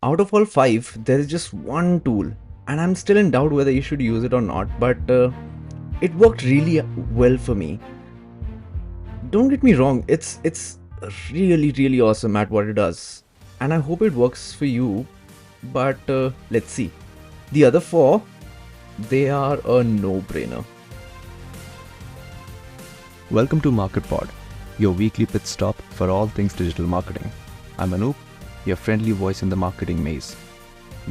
Out of all five, there is just one tool, and I'm still in doubt whether you should use it or not, but it worked really well for me. Don't get me wrong, it's really awesome at what it does, and I hope it works for you, but let's see. The other four, they are a no-brainer. Welcome to MarketPod, your weekly pit stop for all things digital marketing. I'm Anoop, your friendly voice in the marketing maze.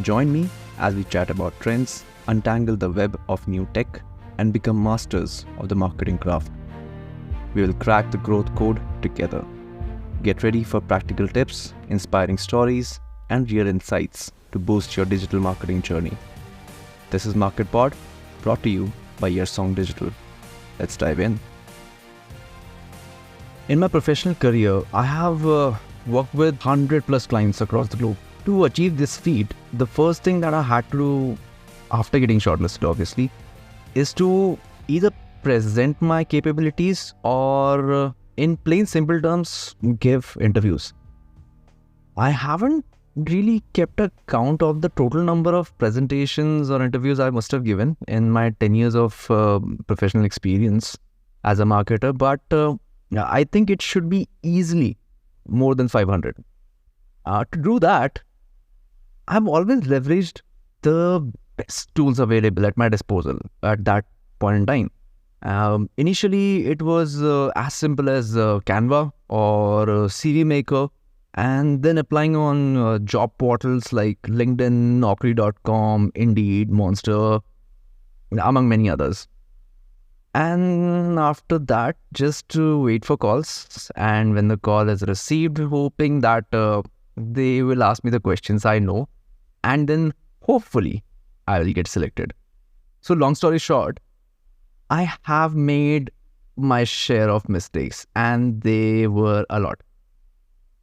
Join me as we chat about trends, untangle the web of new tech, and become masters of the marketing craft. We will crack the growth code together. Get ready for practical tips, inspiring stories, and real insights to boost your digital marketing journey. This is MarketPod, brought to you by Yearsong Digital. Let's dive in. In my professional career, I have worked with 100 plus clients across the globe. To achieve this feat, the first thing that I had to do after getting shortlisted, obviously, is to either present my capabilities or, in plain simple terms, give interviews. I haven't really kept a count of the total number of presentations or interviews I must have given in my 10 years of professional experience as a marketer, but I think it should be easily more than 500. To do that, I've always leveraged the best tools available at my disposal at that point in time. Initially, it was as simple as Canva or CV Maker, and then applying on job portals like LinkedIn, Naukri.com, Indeed, Monster, among many others. And after that, just to wait for calls, and when the call is received, hoping that they will ask me the questions I know, and then hopefully I will get selected. So long story short, I have made my share of mistakes, and they were a lot.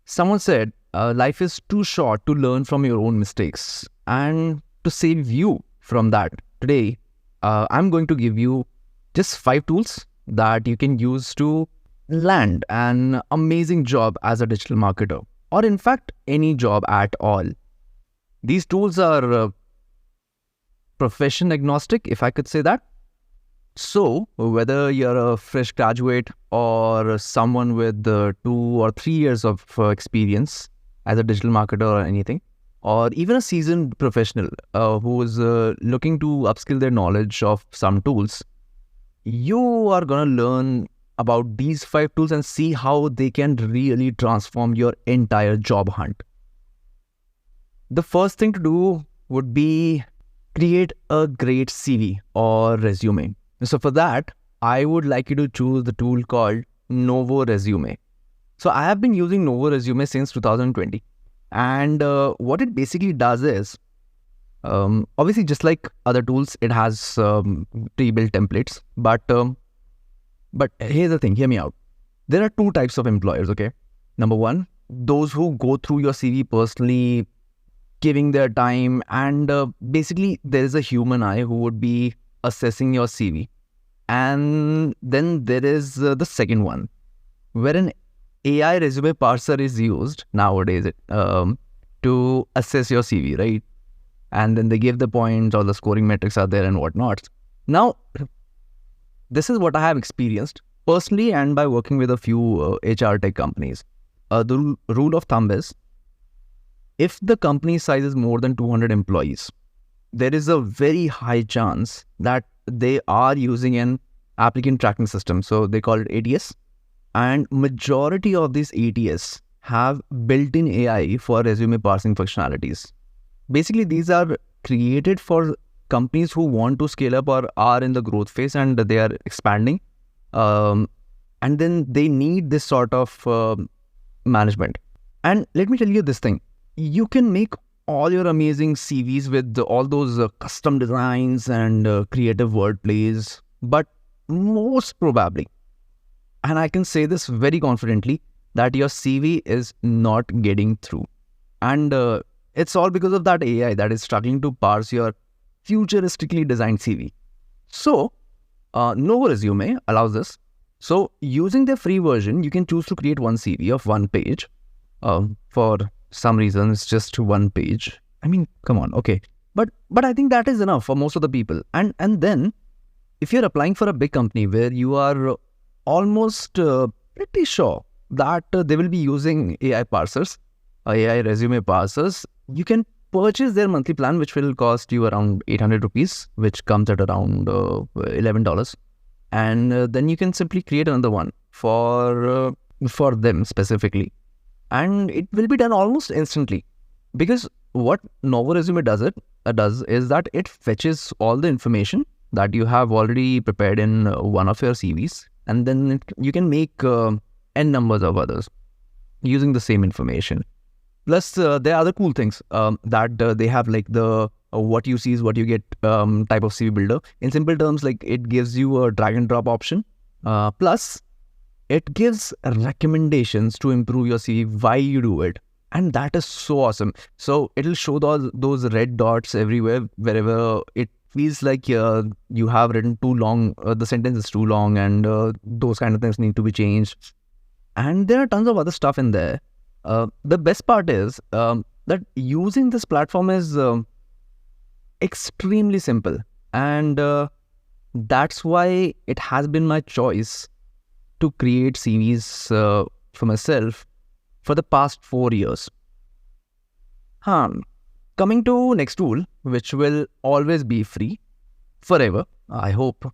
Someone said, life is too short to learn from your own mistakes. And to save you from that, today, I'm going to give you just 5 tools that you can use to land an amazing job as a digital marketer, or in fact, any job at all. These tools are profession agnostic, if I could say that. So, whether you're a fresh graduate or someone with 2 or 3 years of experience as a digital marketer or anything, or even a seasoned professional who is looking to upskill their knowledge of some tools, you are going to learn about these 5 tools and see how they can really transform your entire job hunt. The first thing to do would be create a great CV or resume. So for that, I would like you to choose the tool called Novo Resume. So I have been using Novo Resume since 2020. And what it basically does is, obviously, just like other tools, it has pre-built templates. But here's the thing, hear me out. There are 2 types of employers, okay? Number 1, those who go through your CV personally, giving their time, and basically there is a human eye who would be assessing your CV. And then there is the second one, where an AI resume parser is used nowadays to assess your CV, right? And then they give the points, all the scoring metrics are there and whatnot. Now, this is what I have experienced personally and by working with a few HR tech companies. The rule of thumb is, if the company size is more than 200 employees, there is a very high chance that they are using an applicant tracking system. So they call it ATS. And majority of these ATS have built-in AI for resume parsing functionalities. Basically, these are created for companies who want to scale up or are in the growth phase and they are expanding. And then they need this sort of management. And let me tell you this thing. You can make all your amazing CVs with all those custom designs and creative wordplays. But most probably, and I can say this very confidently, that your CV is not getting through. And it's all because of that AI that is struggling to parse your futuristically designed CV. So, Novo Resume allows this. So, using the free version, you can choose to create one CV of one page for some reason it's just one page. I mean, come on, okay. But I think that is enough for most of the people. And then if you're applying for a big company where you are almost pretty sure that they will be using AI parsers, AI resume parsers, you can purchase their monthly plan, which will cost you around 800 rupees, which comes at around $11. And then you can simply create another one for them specifically. And it will be done almost instantly. Because what Novo Resume does is that it fetches all the information that you have already prepared in one of your CVs, and then you can make n numbers of others using the same information. Plus, there are other cool things that they have, like the what you see is what you get type of CV builder. In simple terms, like it gives you a drag and drop option. Plus, it gives recommendations to improve your CV, why you do it. And that is so awesome. So it'll show those red dots everywhere, wherever it feels like you have written too long, the sentence is too long, and those kind of things need to be changed. And there are tons of other stuff in there. The best part is that using this platform is extremely simple. And that's why it has been my choice to create CVs for myself for the past 4 years. Coming to next tool, which will always be free forever, I hope,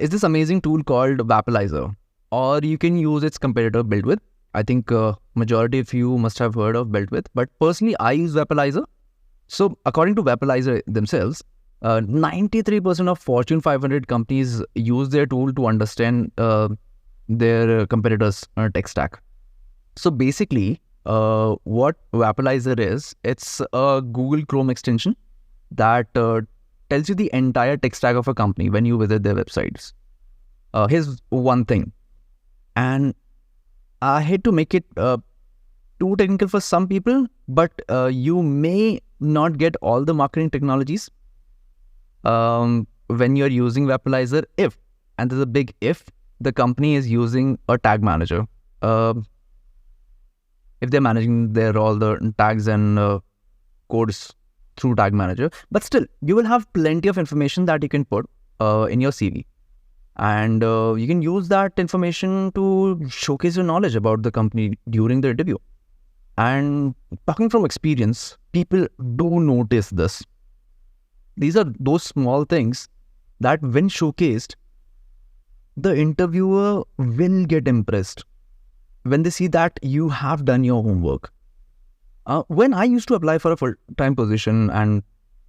is this amazing tool called Vapalizer, or you can use its competitor BuiltWith. I think majority of you must have heard of BuiltWith, but personally I use Vapalizer. So according to Vapalizer themselves, 93% of Fortune 500 companies use their tool to understand their competitors' tech stack. So basically, what Vapalizer is, it's a Google Chrome extension that tells you the entire tech stack of a company when you visit their websites. Here's one thing, and I hate to make it too technical for some people, but you may not get all the marketing technologies when you're using Vapalizer if, and there's a big if, the company is using a tag manager. If they're managing all the tags and codes through Tag Manager. But still, you will have plenty of information that you can put in your CV. And you can use that information to showcase your knowledge about the company during the interview. And talking from experience, people do notice this. These are those small things that when showcased, the interviewer will get impressed when they see that you have done your homework. When I used to apply for a full-time position, and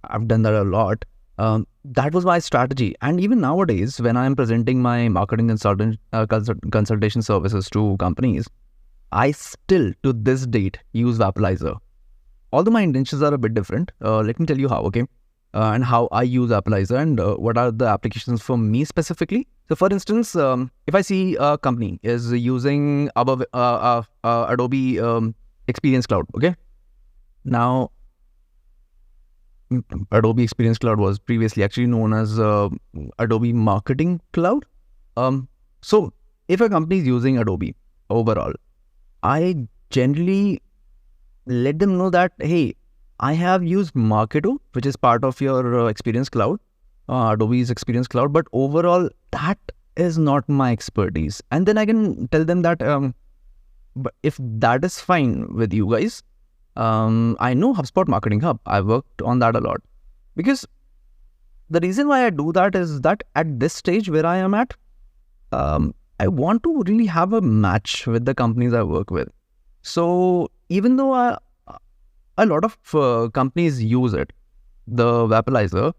I've done that a lot, that was my strategy. And even nowadays, when I'm presenting my marketing consultation services to companies, I still, to this date, use Vapalizer. Although my intentions are a bit different, let me tell you how, okay? And how I use Vapalizer and what are the applications for me specifically. So for instance, if I see a company is using Adobe Experience Cloud, okay? Now, Adobe Experience Cloud was previously actually known as Adobe Marketing Cloud. So if a company is using Adobe overall, I generally let them know that, hey, I have used Marketo, which is part of your Experience Cloud, Adobe's Experience Cloud, but overall, that is not my expertise. And then I can tell them that, but if that is fine with you guys, I know HubSpot Marketing Hub. I worked on that a lot. Because the reason why I do that is that at this stage where I am at, I want to really have a match with the companies I work with. So even though a lot of companies use it, the Vapalizer,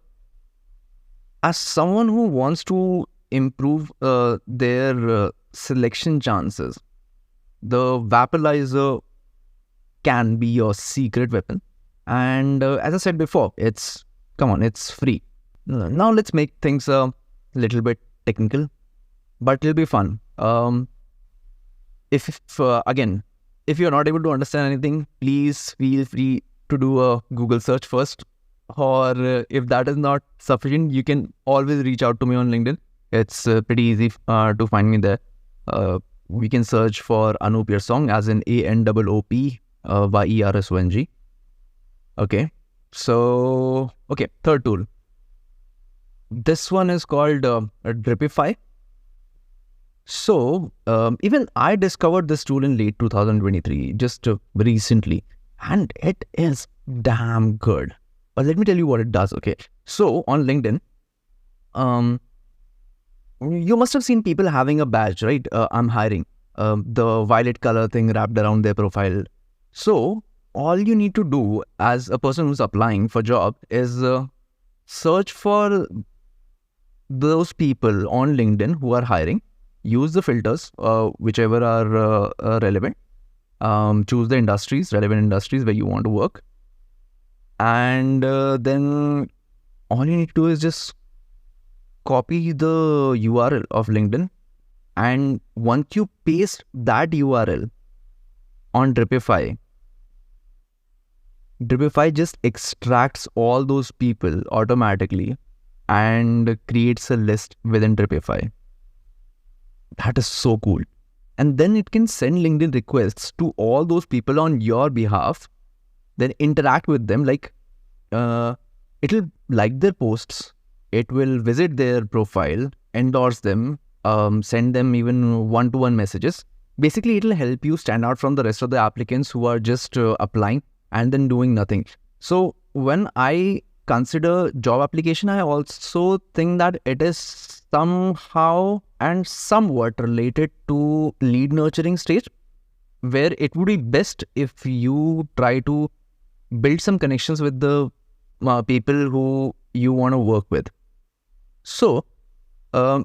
as someone who wants to improve their selection chances, the Vapalizer can be your secret weapon. And as I said before, it's free. Now let's make things a little bit technical, but it'll be fun. If you're not able to understand anything, please feel free to do a Google search first. Or if that is not sufficient, you can always reach out to me on LinkedIn. It's pretty easy to find me there. We can search for Anoop Yersong, as in ANOOP. YERSONG. Okay. So, okay, third tool. This one is called Dripify. So, even I discovered this tool in late 2023, just recently, and it is damn good. But let me tell you what it does. Okay. So, on LinkedIn, you must have seen people having a badge, right? I'm hiring. The violet color thing wrapped around their profile. So, all you need to do as a person who's applying for job is search for those people on LinkedIn who are hiring. Use the filters, whichever are relevant. Choose the industries, relevant industries where you want to work. And then all you need to do is just copy the URL of LinkedIn. And once you paste that URL on Dripify, Dripify just extracts all those people automatically and creates a list within Dripify. That is so cool. And then it can send LinkedIn requests to all those people on your behalf, then interact with them. Like, it'll like their posts, it will visit their profile, endorse them, send them even one-to-one messages. Basically, it'll help you stand out from the rest of the applicants who are just applying and then doing nothing. So when I consider job application, I also think that it is somehow and somewhat related to lead nurturing stage, where it would be best if you try to build some connections with the people who you want to work with. So I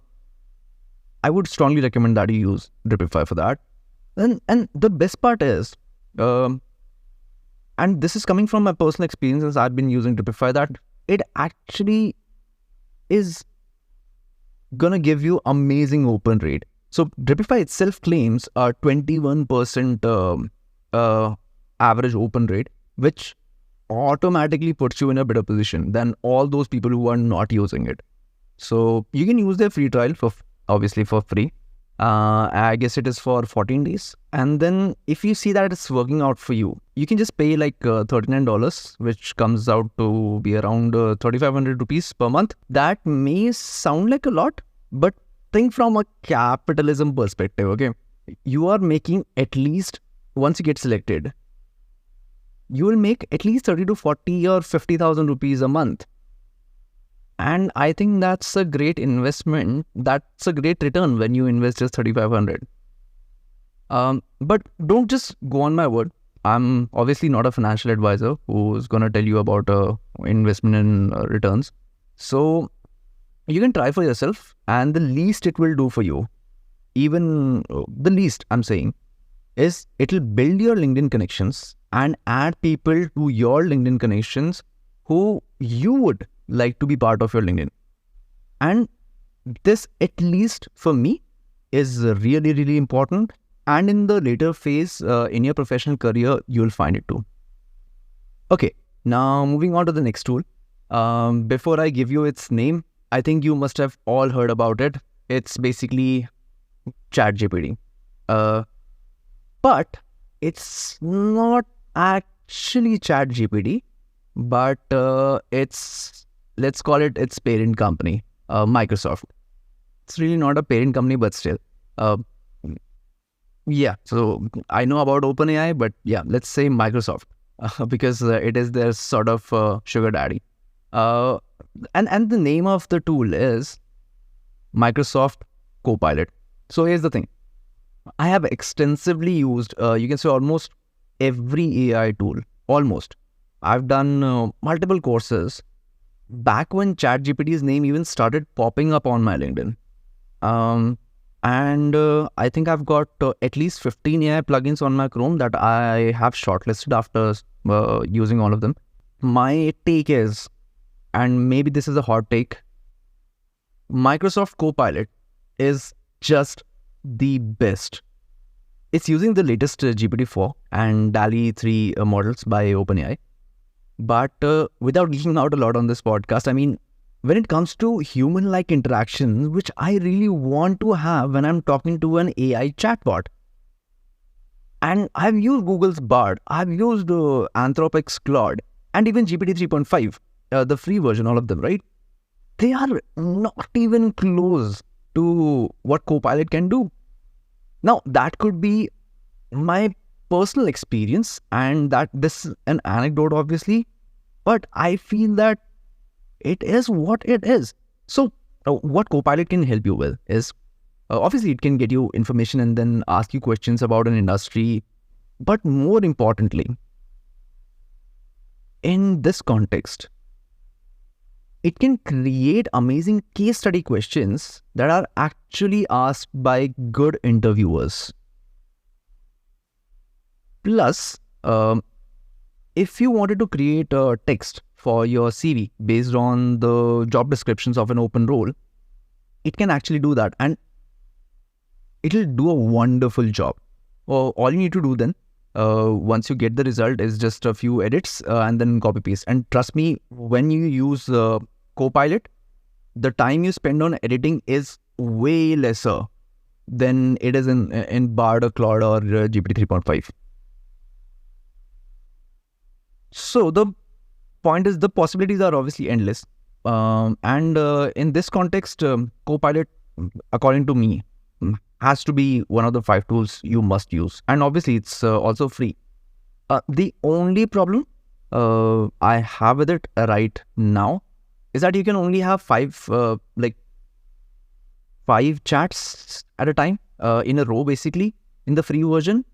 would strongly recommend that you use Dripify for that. And the best part is, and this is coming from my personal experience as I've been using Dripify, that it actually is gonna give you amazing open rate. So Dripify itself claims a 21% average open rate, which automatically puts you in a better position than all those people who are not using it. So you can use their free trial obviously for free. I guess it is for 14 days. And then if you see that it's working out for you, you can just pay like $39, which comes out to be around 3,500 rupees per month. That may sound like a lot, but think from a capitalism perspective, okay? You are making at least, once you get selected, you will make at least 30 to 40 or 50,000 rupees a month. And I think that's a great investment. That's a great return when you invest just 3,500. But don't just go on my word. I'm obviously not a financial advisor who's going to tell you about investment and returns. So you can try for yourself, and the least it will do for you, even the least I'm saying, is it'll build your LinkedIn connections and add people to your LinkedIn connections who you would like to be part of your LinkedIn. And this, at least for me, is really, really important. And in the later phase in your professional career, you'll find it too. Okay, now moving on to the next tool. Before I give you its name, I think you must have all heard about it. It's basically ChatGPT. But it's not actually ChatGPT, but let's call it its parent company, Microsoft. It's really not a parent company, but still. Yeah, so I know about OpenAI, but yeah, let's say Microsoft, because it is their sort of sugar daddy. And the name of the tool is Microsoft Copilot. So here's the thing. I have extensively used, you can say almost every AI tool, almost. I've done multiple courses back when ChatGPT's name even started popping up on my LinkedIn. And I think I've got at least 15 AI plugins on my Chrome that I have shortlisted after using all of them. My take is, and maybe this is a hot take, Microsoft Copilot is just the best. It's using the latest GPT-4 and DALL-E 3 models by OpenAI. But without geeking out a lot on this podcast, I mean, when it comes to human-like interactions, which I really want to have when I'm talking to an AI chatbot, And I've used Google's Bard, I've used Anthropic's Claude, and even GPT 3.5, the free version, all of them, right? They are not even close to what Copilot can do. Now, that could be my personal experience, and that this is an anecdote, obviously, but I feel that it is what it is. So, what Copilot can help you with is obviously it can get you information and then ask you questions about an industry. But more importantly, in this context, it can create amazing case study questions that are actually asked by good interviewers. Plus, if you wanted to create a text for your CV based on the job descriptions of an open role, it can actually do that, and it'll do a wonderful job. All you need to do then, once you get the result, is just a few edits and then copy paste. And trust me, when you use Copilot, the time you spend on editing is way lesser than it is in Bard or Claude or GPT 3.5. So the point is, the possibilities are obviously endless. And in this context, Copilot, according to me, has to be one of the 5 tools you must use. And obviously, it's also free. The only problem I have with it right now is that you can only have 5 chats at a time in a row, basically, in the free version.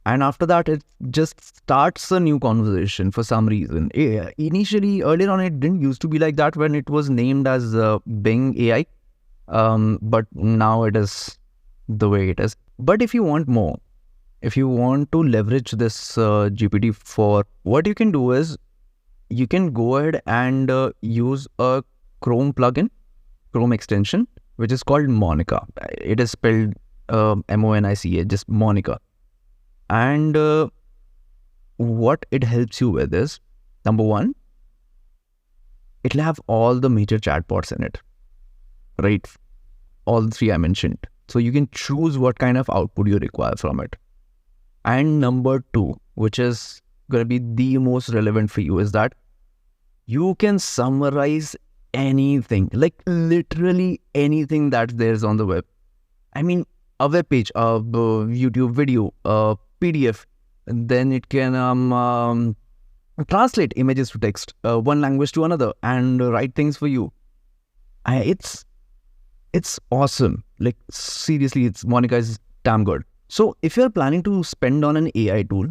And after that, it just starts a new conversation for some reason. Initially, earlier on, it didn't used to be like that when it was named as Bing AI. But now it is the way it is. But if you want more, if you want to leverage this GPT-4, what you can do is you can go ahead and use a Chrome plugin, Chrome extension, which is called Monica. It is spelled Monica, just Monica. And what it helps you with is, number one, it'll have all the major chatbots in it, right? All the 3 I mentioned. So you can choose what kind of output you require from it. And number 2, which is going to be the most relevant for you, is that you can summarize anything, like literally anything that there's on the web. I mean, a web page, a YouTube video, a PDF, and then it can translate images to text, one language to another, and write things for you. It's awesome. Like, seriously, Monica is damn good. So if you're planning to spend on an AI tool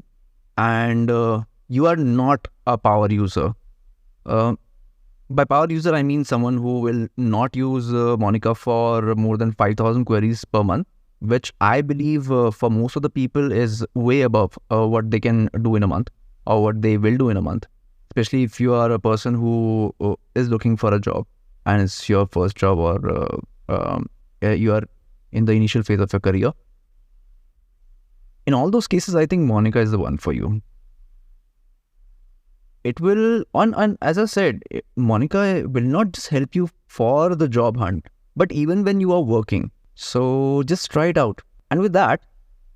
and you are not a power user, by power user, I mean someone who will not use Monica for more than 5,000 queries per month, which I believe for most of the people is way above what they can do in a month or what they will do in a month. Especially if you are a person who is looking for a job and it's your first job, or you are in the initial phase of your career. In all those cases, I think Monica is the one for you. It will, as I said, Monica will not just help you for the job hunt, but even when you are working. So just try it out. And with that,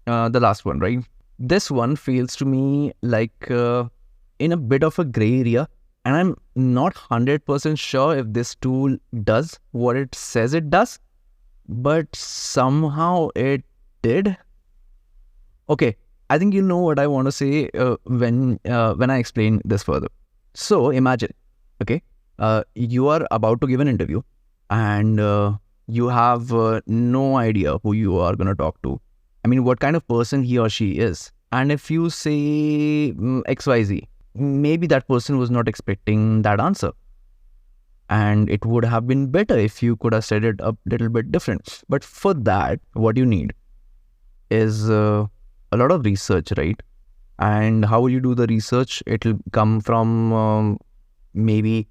the last one, right? This one feels to me like in a bit of a gray area. And I'm not 100% sure if this tool does what it says it does, but somehow it did. Okay, I think you know what I want to say when I explain this further. So imagine, okay, you are about to give an interview and you have no idea who you are going to talk to. I mean, what kind of person he or she is. And if you say XYZ, maybe that person was not expecting that answer. And it would have been better if you could have said it a little bit different. But for that, what you need is a lot of research, right? And how will you do the research? It'll come from maybe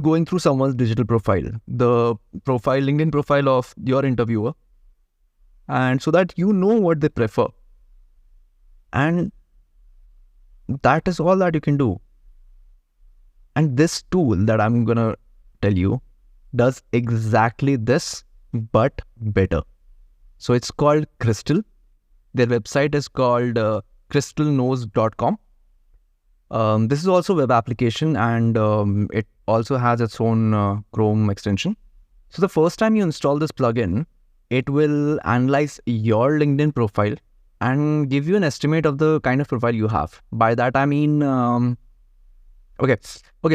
going through someone's digital profile, the profile, LinkedIn profile of your interviewer, and so that you know what they prefer. And that is all that you can do. And this tool that I'm going to tell you does exactly this, but better. So it's called Crystal. Their website is called crystalnose.com. This is also a web application, and it also has its own Chrome extension. So the first time you install this plugin, it will analyze your LinkedIn profile and give you an estimate of the kind of profile you have. By that I mean, okay.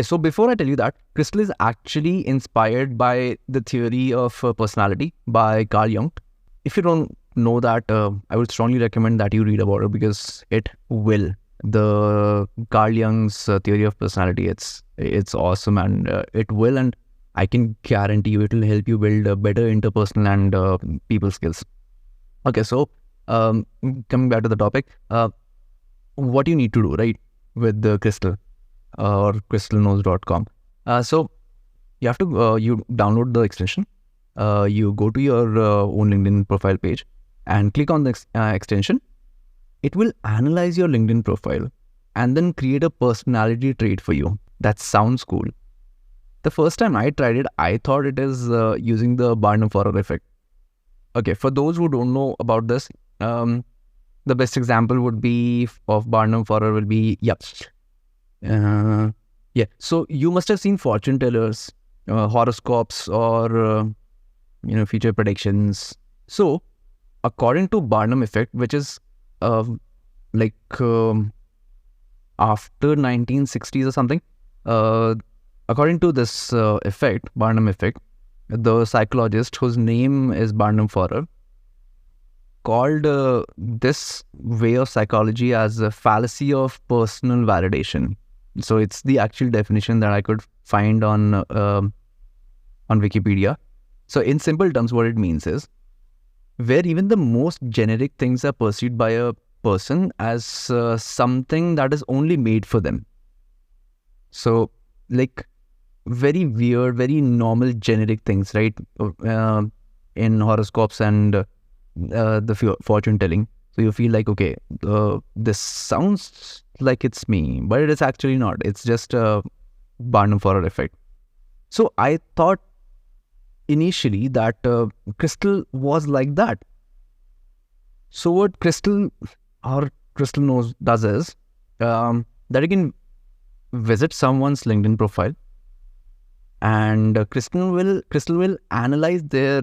So before I tell you that, Crystal is actually inspired by the theory of personality by Carl Jung. If you don't know that, I would strongly recommend that you read about it, because it will. The Carl Jung's theory of personality, it's awesome, and it will, and I can guarantee you it will help you build a better interpersonal and people skills. Okay, so coming back to the topic, what you need to do, right, with the Crystal or crystalnose.com. So you have to you download the extension. You go to your own LinkedIn profile page and click on the extension. It will analyze your LinkedIn profile and then create a personality trait for you. That sounds cool. The first time I tried it, I thought it is using the Barnum-Forer effect. Okay, for those who don't know about this, the best example would be of Barnum-Forer will be, so you must have seen fortune tellers, horoscopes, or future predictions. So according to Barnum effect, which is after 1960s or something, according to this effect, Barnum effect, the psychologist, whose name is Barnum-Forer, called this way of psychology as a fallacy of personal validation. So it's the actual definition that I could find on Wikipedia. So in simple terms, what it means is, where even the most generic things are perceived by a person as something that is only made for them. So like very weird, very normal generic things, right? In horoscopes and the fortune telling. So you feel like, okay, this sounds like it's me, but it is actually not. It's just a Barnum-Forer effect. So I thought initially that Crystal was like that. So what Crystal or Crystalnose does is that you can visit someone's LinkedIn profile, and Crystal will analyze their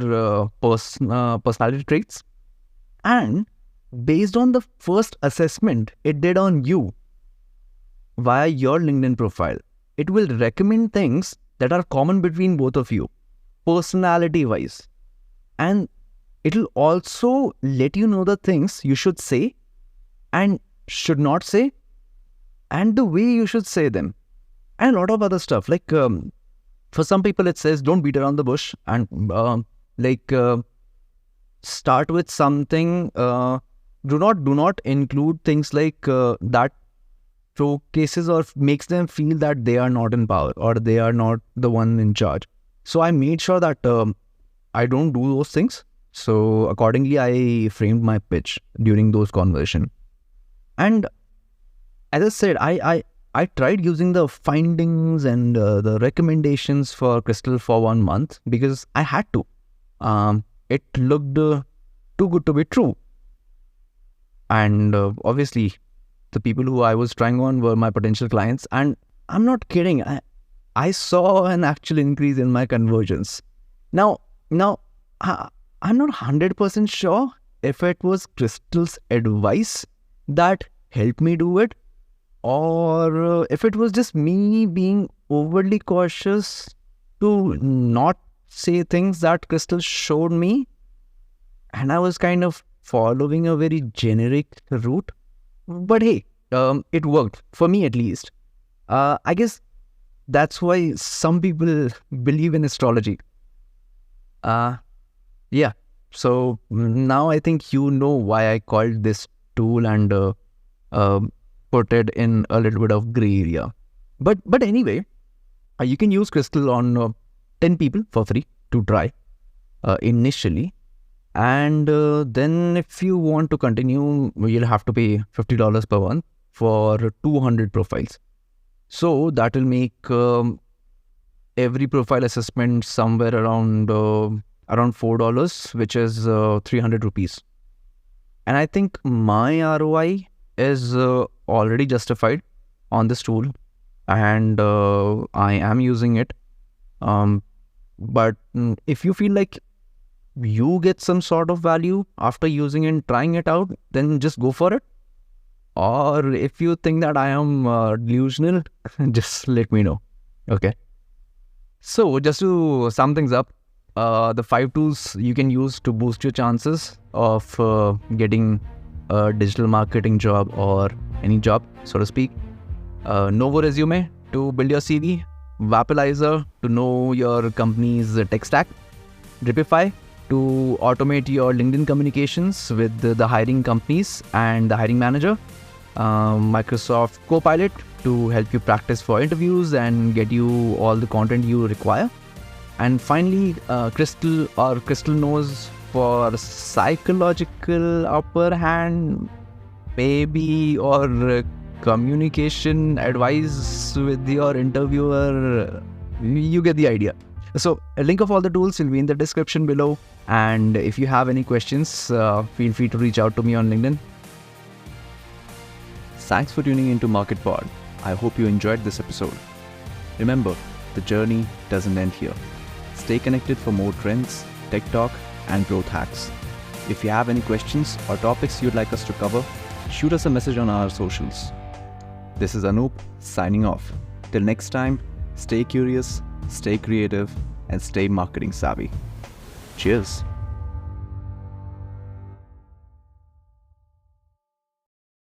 personality traits, and based on the first assessment it did on you via your LinkedIn profile, it will recommend things that are common between both of you, personality wise, and it'll also let you know the things you should say and should not say, and the way you should say them, and a lot of other stuff. Like for some people it says don't beat around the bush, and start with something. Do not include things like that showcases or makes them feel that they are not in power or they are not the one in charge. So I made sure that I don't do those things. So accordingly, I framed my pitch during those conversations. And as I said, I tried using the findings and the recommendations for Crystal for 1 month because I had to. It looked too good to be true. And obviously, the people who I was trying on were my potential clients. And I'm not kidding. I saw an actual increase in my conversions. Now, I'm not 100% sure if it was Crystal's advice that helped me do it, or if it was just me being overly cautious to not say things that Crystal showed me, and I was kind of following a very generic route. But hey, it worked, for me at least. I guess that's why some people believe in astrology. Yeah. So now I think you know why I called this tool and put it in a little bit of gray area. But anyway, you can use Crystal on 10 people for free to try initially. And then if you want to continue, you'll have to pay $50 per month for 200 profiles. So that will make every profile assessment somewhere around $4, which is 300 rupees. And I think my ROI is already justified on this tool, and I am using it. But if you feel like you get some sort of value after using and trying it out, then just go for it. Or if you think that I am delusional, just let me know. Okay. So just to sum things up, the 5 tools you can use to boost your chances of getting a digital marketing job or any job, so to speak. Novo Resume to build your CV, Vapalizer to know your company's tech stack, Dripify to automate your LinkedIn communications with the hiring companies and the hiring manager, Microsoft Copilot to help you practice for interviews and get you all the content you require, and finally Crystal Knows for psychological upper hand, maybe, or communication advice with your interviewer. You get the idea. So a link of all the tools will be in the description below, and if you have any questions, feel free to reach out to me on LinkedIn. Thanks for tuning into MarketPod. I hope you enjoyed this episode. Remember, the journey doesn't end here. Stay connected for more trends, tech talk, and growth hacks. If you have any questions or topics you'd like us to cover, shoot us a message on our socials. This is Anup signing off. Till next time, stay curious, stay creative, and stay marketing savvy. Cheers.